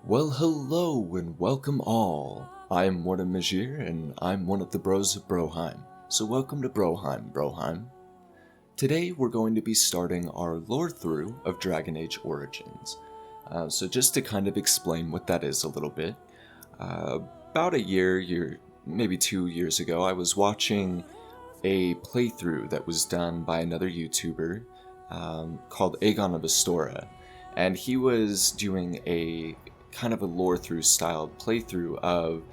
Well, hello and welcome all. I'm Morten Mage and I'm one of the bros of Broheim. So welcome to Broheim. Today we're going to be starting our lore through of Dragon Age Origins. So just to kind of explain what that is a little bit, about a year, maybe 2 years ago, I was watching a playthrough that was done by another YouTuber called Aegon of Astora, and he was doing a kind of a lore through styled playthrough of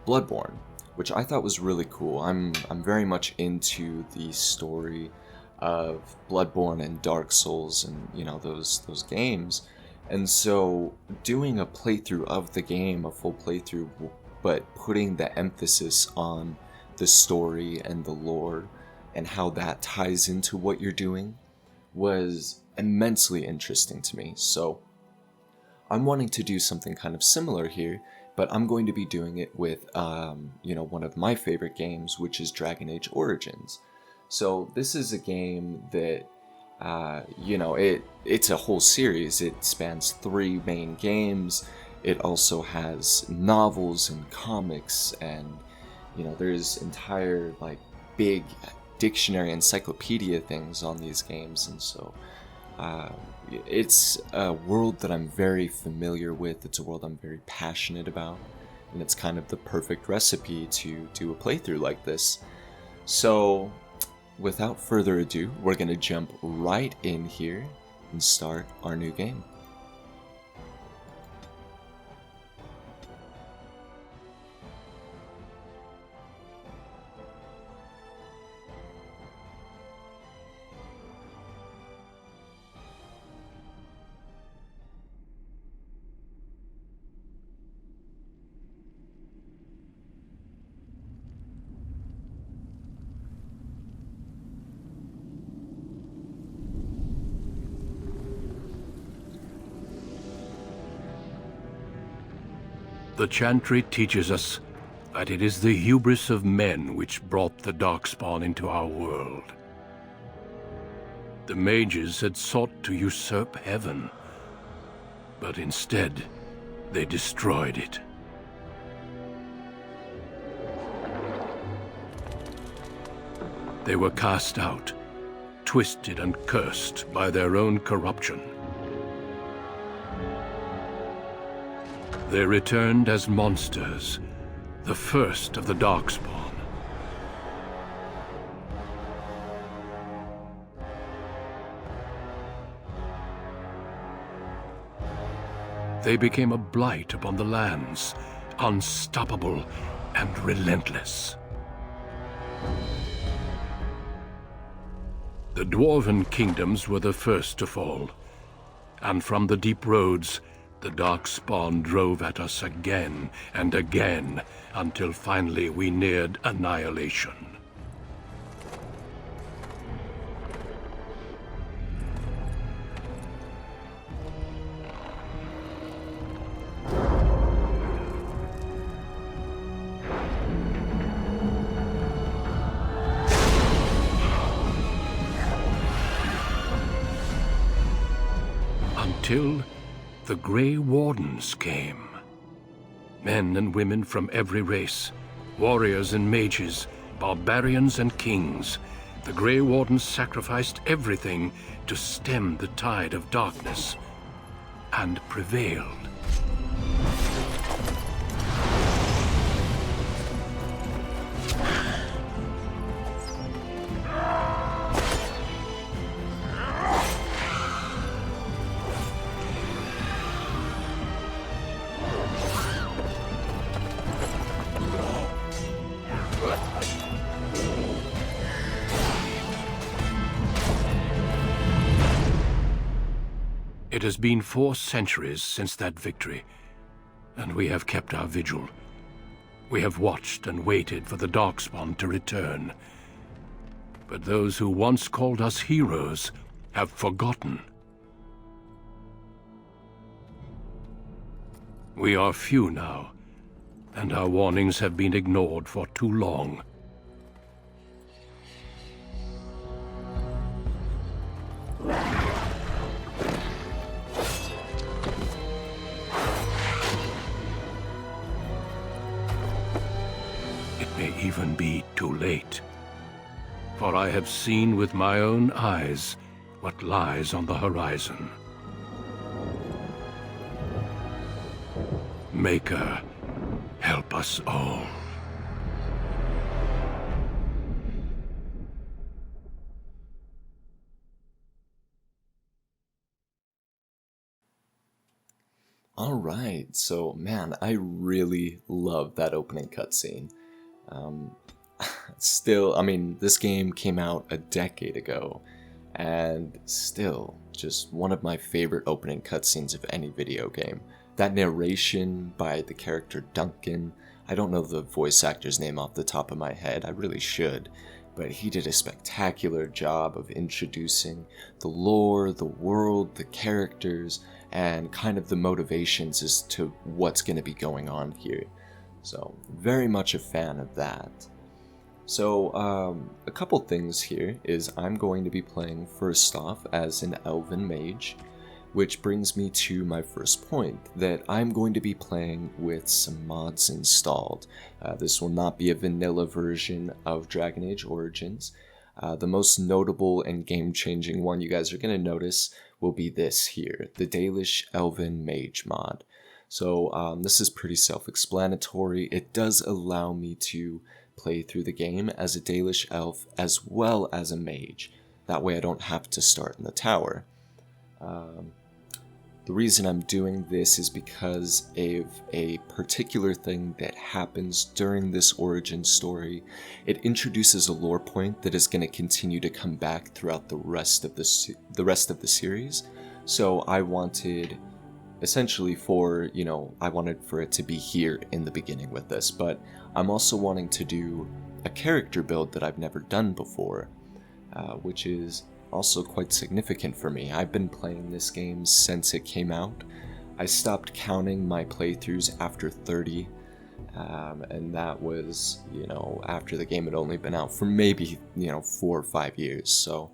Bloodborne, which I thought was really cool. I'm very much into the story of Bloodborne and Dark Souls and those games, and so doing a playthrough of the game, a full playthrough, but putting the emphasis on the story and the lore and how that ties into what you're doing was immensely interesting to me. So I'm wanting to do something kind of similar here, but I'm going to be doing it with one of my favorite games, which is Dragon Age Origins. So this is a game that it's a whole series. It spans 3 main games. It also has novels and comics, and there's entire big dictionary encyclopedia things on these games, and so it's a world that I'm very familiar with. It's a world I'm very passionate about, and it's kind of the perfect recipe to do a playthrough like this. So without further ado, we're going to jump right in here and start our new game. The Chantry teaches us that it is the hubris of men which brought the Darkspawn into our world. The Mages had sought to usurp heaven, but instead they destroyed it. They were cast out, twisted and cursed by their own corruption. They returned as monsters, the first of the Darkspawn. They became a blight upon the lands, unstoppable and relentless. The Dwarven kingdoms were the first to fall, and from the deep roads, the Darkspawn drove at us again and again, until finally we neared annihilation. Until the Grey Wardens came. Men and women from every race, warriors and mages, barbarians and kings. The Grey Wardens sacrificed everything to stem the tide of darkness, and prevailed. It has been 4 centuries since that victory, and we have kept our vigil. We have watched and waited for the Darkspawn to return. But those who once called us heroes have forgotten. We are few now, and our warnings have been ignored for too long. may even be too late. For I have seen with my own eyes what lies on the horizon. Maker, help us all. Alright, so man, I really love that opening cutscene. Still, I mean, this game came out a decade ago, and still, just one of my favorite opening cutscenes of any video game. That narration by the character Duncan, I don't know the voice actor's name off the top of my head, I really should, but he did a spectacular job of introducing the lore, the world, the characters, and kind of the motivations as to what's going to be going on here. So, very much a fan of that. So, a couple things here is I'm going to be playing first off as an Elven Mage, which brings me to my first point, that I'm going to be playing with some mods installed. This will not be a vanilla version of Dragon Age Origins. The most notable and game-changing one you guys are going to notice will be this here, the Dalish Elven Mage mod. So this is pretty self-explanatory. It does allow me to play through the game as a Dalish elf as well as a mage. That way I don't have to start in the tower. The reason I'm doing this is because of a particular thing that happens during this origin story. It introduces a lore point that is going to continue to come back throughout the rest of the series. So I wanted, essentially I wanted for it to be here in the beginning with this, but I'm also wanting to do a character build that I've never done before, which is also quite significant for me. I've been playing this game since it came out. I stopped counting my playthroughs after 30, and that was, after the game had only been out for maybe, 4 or 5 years. So,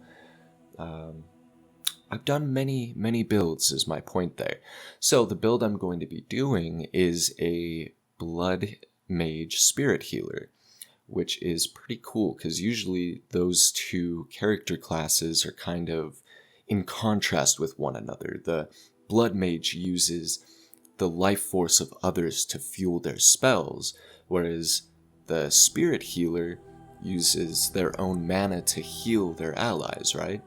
I've done many builds is my point there. So the build I'm going to be doing is a Blood Mage Spirit Healer, which is pretty cool because usually those two character classes are kind of in contrast with one another. The Blood Mage uses the life force of others to fuel their spells, whereas the Spirit Healer uses their own mana to heal their allies, right?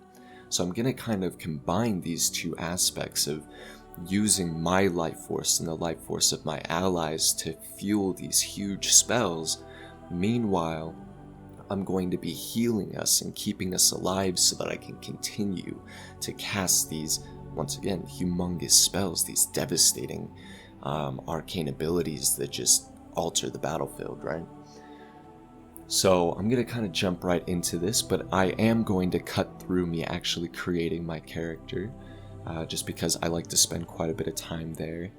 So I'm going to kind of combine these two aspects of using my life force and the life force of my allies to fuel these huge spells. Meanwhile, I'm going to be healing us and keeping us alive so that I can continue to cast these, once again, humongous spells, these devastating arcane abilities that just alter the battlefield, right? So I'm going to kind of jump right into this, but I am going to cut through me actually creating my character, just because I like to spend quite a bit of time there.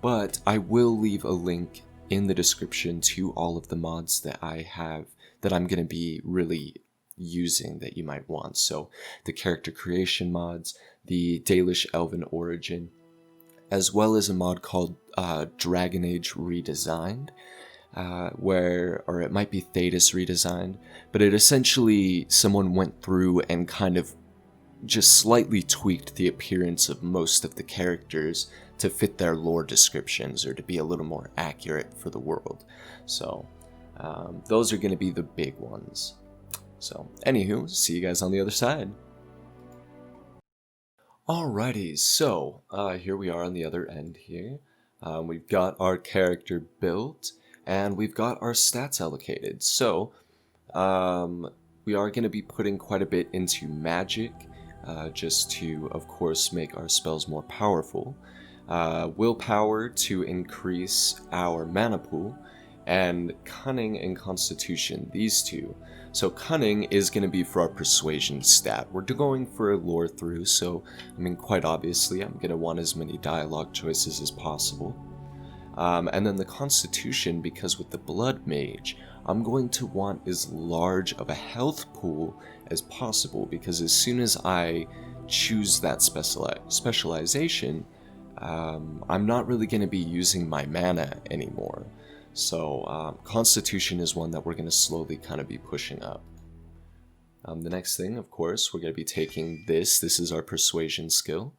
But I will leave a link in the description to all of the mods that I have, that I'm going to be really using that you might want. So the character creation mods, the Dalish Elven Origin, as well as a mod called Dragon Age Redesigned, or it might be Thetis Redesigned, but it essentially, someone went through and kind of just slightly tweaked the appearance of most of the characters to fit their lore descriptions or to be a little more accurate for the world. So those are going to be the big ones. So anywho, see you guys on the other side. Alrighty, so here we are on the other end here. We've got our character built and we've got our stats allocated. So we are going to be putting quite a bit into magic, just to, of course, make our spells more powerful. Willpower to increase our mana pool, and cunning and constitution, these two. So cunning is going to be for our persuasion stat. We're going for a Lorethrough, so quite obviously I'm going to want as many dialogue choices as possible. And then the constitution, because with the Blood Mage, I'm going to want as large of a health pool as possible, because as soon as I choose that specialization, I'm not really going to be using my mana anymore. So Constitution is one that we're going to slowly kind of be pushing up. The next thing, of course, we're going to be taking this. This is our Persuasion skill.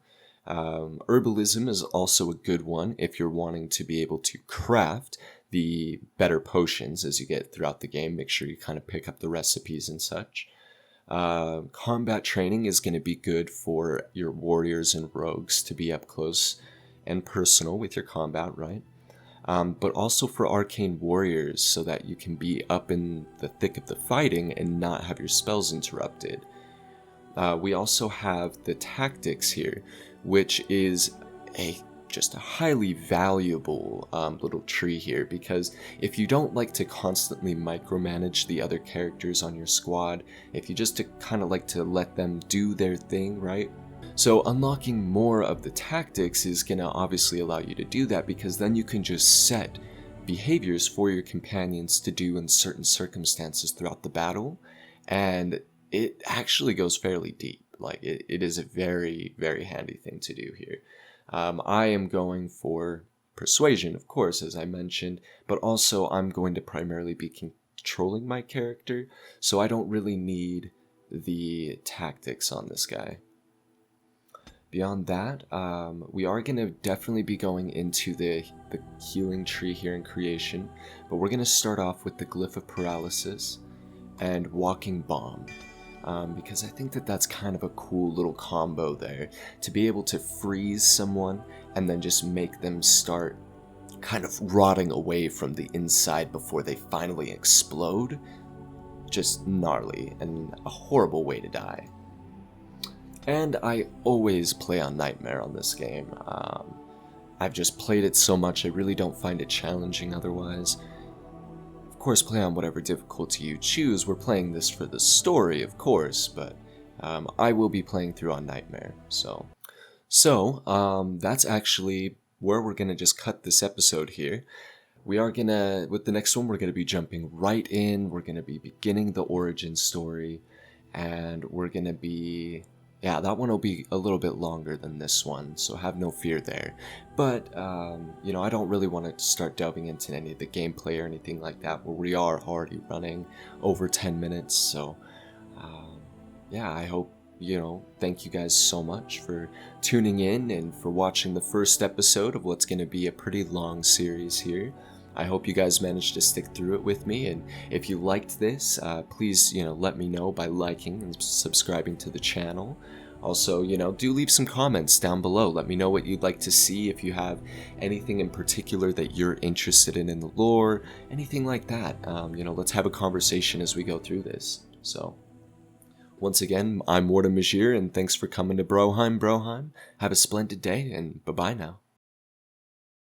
Herbalism is also a good one if you're wanting to be able to craft the better potions as you get throughout the game. Make sure you kind of pick up the recipes and such. Combat training is going to be good for your warriors and rogues to be up close and personal with your combat, right? But also for arcane warriors so that you can be up in the thick of the fighting and not have your spells interrupted. We also have the tactics here, which is just a highly valuable little tree here, because if you don't like to constantly micromanage the other characters on your squad, if you just kind of like to let them do their thing, right? So unlocking more of the tactics is going to obviously allow you to do that, because then you can just set behaviors for your companions to do in certain circumstances throughout the battle, and it actually goes fairly deep. Like, it is a very, very handy thing to do here. I am going for Persuasion, of course, as I mentioned, but also I'm going to primarily be controlling my character, so I don't really need the tactics on this guy. Beyond that, we are going to definitely be going into the healing tree here in creation, but we're going to start off with the Glyph of Paralysis and Walking Bomb. Because I think that that's kind of a cool little combo there, to be able to freeze someone and then just make them start kind of rotting away from the inside before they finally explode. Just gnarly and a horrible way to die. And I always play on Nightmare on this game. I've just played it so much, I really don't find it challenging otherwise. Of course, play on whatever difficulty you choose. We're playing this for the story, of course, but I will be playing through on Nightmare. So that's actually where we're gonna just cut this episode here. We are gonna, with the next one, we're gonna be jumping right in. We're gonna be beginning the origin story, and we're gonna be, yeah, that one will be a little bit longer than this one, so have no fear there. But, you know, I don't really want to start delving into any of the gameplay or anything like that, where we are already running over 10 minutes, so, yeah, I hope, you know, thank you guys so much for tuning in and for watching the first episode of what's going to be a pretty long series here. I hope you guys managed to stick through it with me, and if you liked this, please, you know, let me know by liking and subscribing to the channel. Also, you know, do leave some comments down below. Let me know what you'd like to see, if you have anything in particular that you're interested in the lore, anything like that. You know, let's have a conversation as we go through this. So, once again, I'm Mage, and thanks for coming to Broheim. Have a splendid day, and bye-bye now.